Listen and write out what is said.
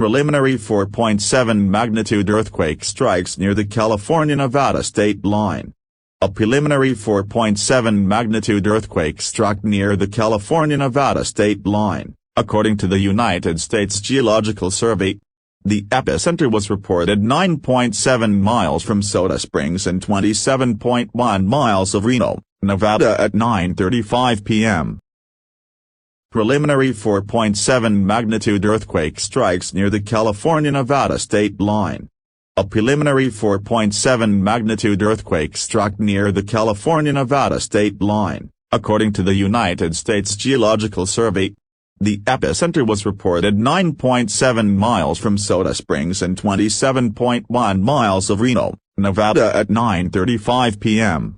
Preliminary 4.7 magnitude earthquake strikes near the California-Nevada state line. A preliminary 4.7 magnitude earthquake struck near the California-Nevada state line, according to the United States Geological Survey. The epicenter was reported 9.7 miles from Soda Springs and 27.1 miles of Reno, Nevada at 9:35 p.m. Preliminary 4.7 magnitude earthquake strikes near the California-Nevada state line. A preliminary 4.7 magnitude earthquake struck near the California-Nevada state line, according to the United States Geological Survey. The epicenter was reported 9.7 miles from Soda Springs and 27.1 miles of Reno, Nevada at 9:35 p.m.